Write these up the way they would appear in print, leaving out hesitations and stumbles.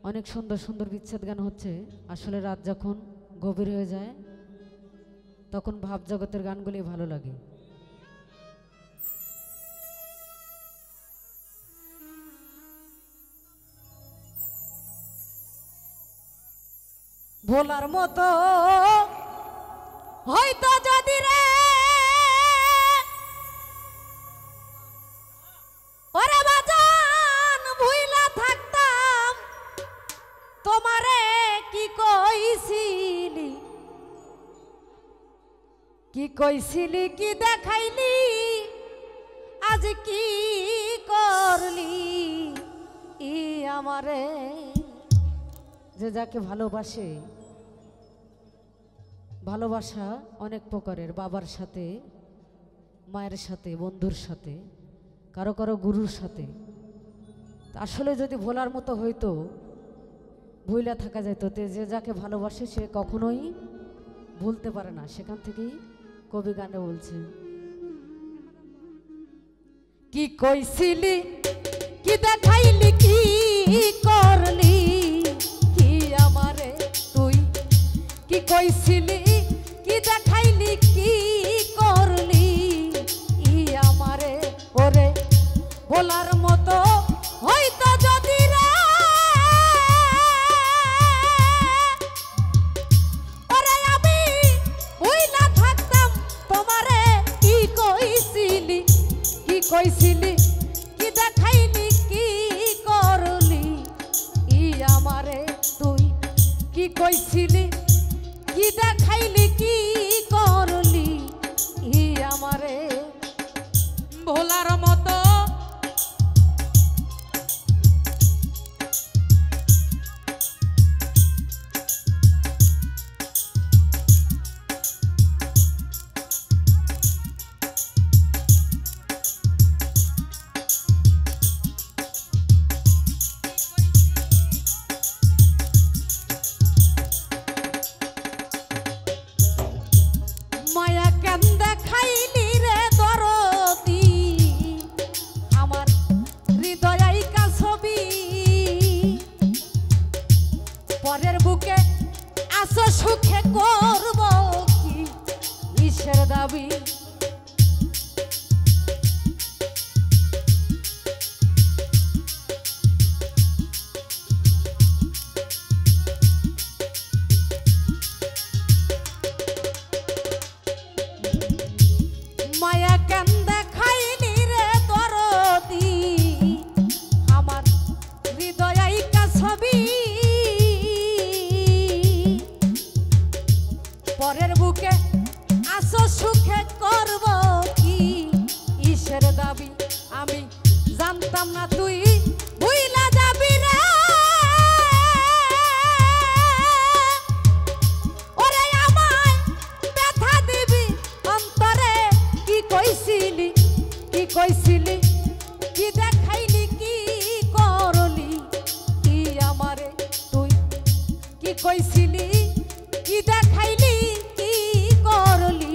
অনেক সুন্দর সুন্দর বিচ্ছেদ গান হচ্ছে। আসলে রাত যখন গভীর হয়ে যায় তখন ভাব জগতের গানগুলি ভালো লাগে। ভোলার মতো হয়তো যদি রে ওরে বাজান ভুইলা থাকতাম তোমারে কি কইছিলি কি দেখাইলি আজ কি করলি ই আমারে। যে যাকে ভালোবাসে, ভালোবাসা অনেক প্রকারের, বাবার সাথে, মায়ের সাথে, বন্ধুর সাথে, কারো কারো গুরুর সাথে। আসলে যদি ভোলার মতো হইতো, ভুইলা থাকা যেত, যে যাকে ভালোবাসে সে কখনোই ভুলতে পারে না। সেখান থেকেই কবি গানে বলছে, কি কইছিলি কি দেখাইলি কি করলি কি আমারে তুই, কি কইছিলি কি দেখাইলি কি করলি ই আমারে। ওরে বলার মতো হয়তো যদি রে ওরে আমি ভুইলা থাকতাম তোমারে কি কইছিলি কি দেখাইলি কি করলি ই আমারে তুই, কি কইছিলি কি দেখাইলি কি করলি ই আমারে। ভোলার মতো মায়া কেন দেখাইলি রে দরদি আমার হৃদয় আইকা ছবি, পরের বুকে আসো সুখে করব কি ঈশ্বর দাবি। মায়া কেন দেখাইলি রে দরদি আমার হৃদয় আইকা ছবি, পরের বুকে আসো সুখে করব কি ঈশ্বর দাবি। আমি জানতাম না তুই ভুইলা যাবি রে ওরে আমায় ব্যথা দিবি অন্তরে। কি কইছিলি কি দেখাইলি কি করলি কি আমারে তুই, কি কইছিলি কি দেখাইলি কি করলি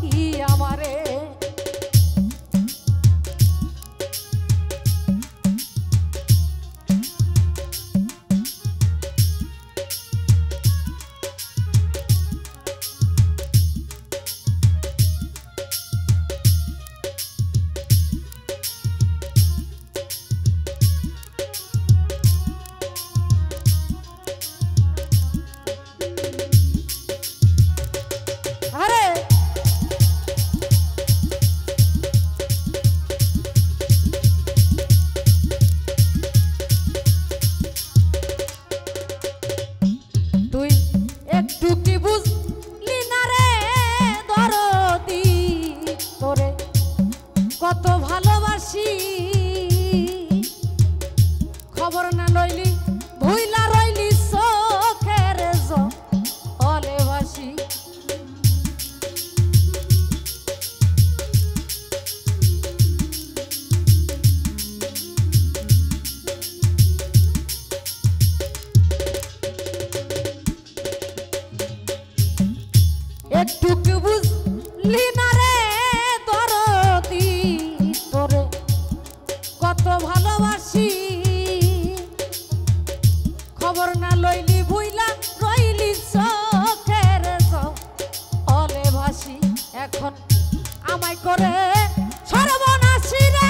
কি আমারে। খবর না লইলি ভুইলা রইলি চোখের অলে ভাসি এখন আমায় করে সর্বনাশী রে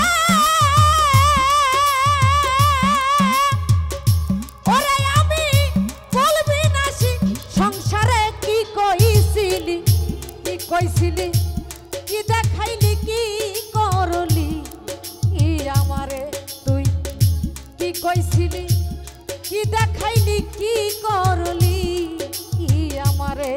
ওরে আমি বলবি নাশি সংসারে কি কইছিলি কি দেখাইলি কি করলি ই আমারে তুই কি কইছিলি কি দেখাইলি কি করলি ই আমারে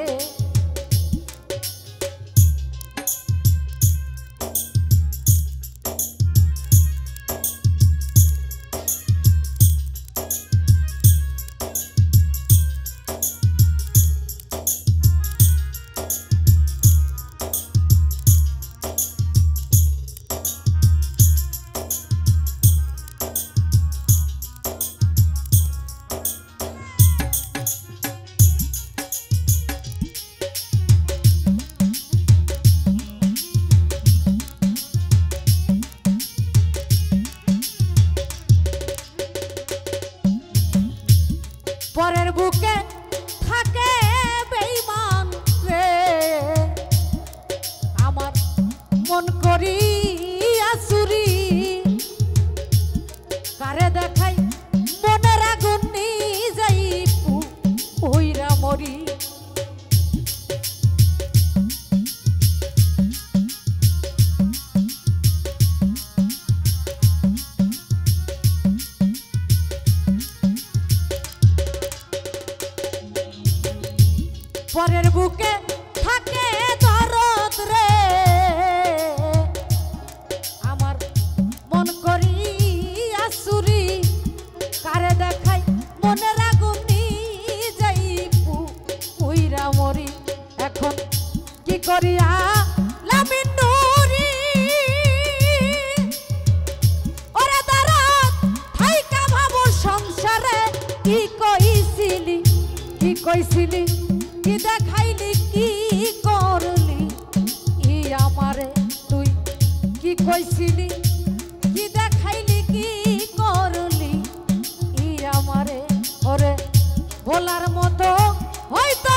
পরের বুকে থাকে বেঈমান রে আমার মন করি আসুরি কারে দেখাই মনের আগুন নিজেই পুইরা মরি পরের বুকে থাকে দরদ রে আমার মন করি আসুরি কারে দেখাই মনের আগুন নিজেই পুইরা মরি এখন কি করিয়া লামি নুরি ওরে দরদ থাইকা ভাবো সংসারে কি কইছিলি কি দেখাইলি কি করলি ই আমারে তুই কি কইছিলি কি দেখাইলি কি করলি ই আমারে ওরে বলার মতো হয়তো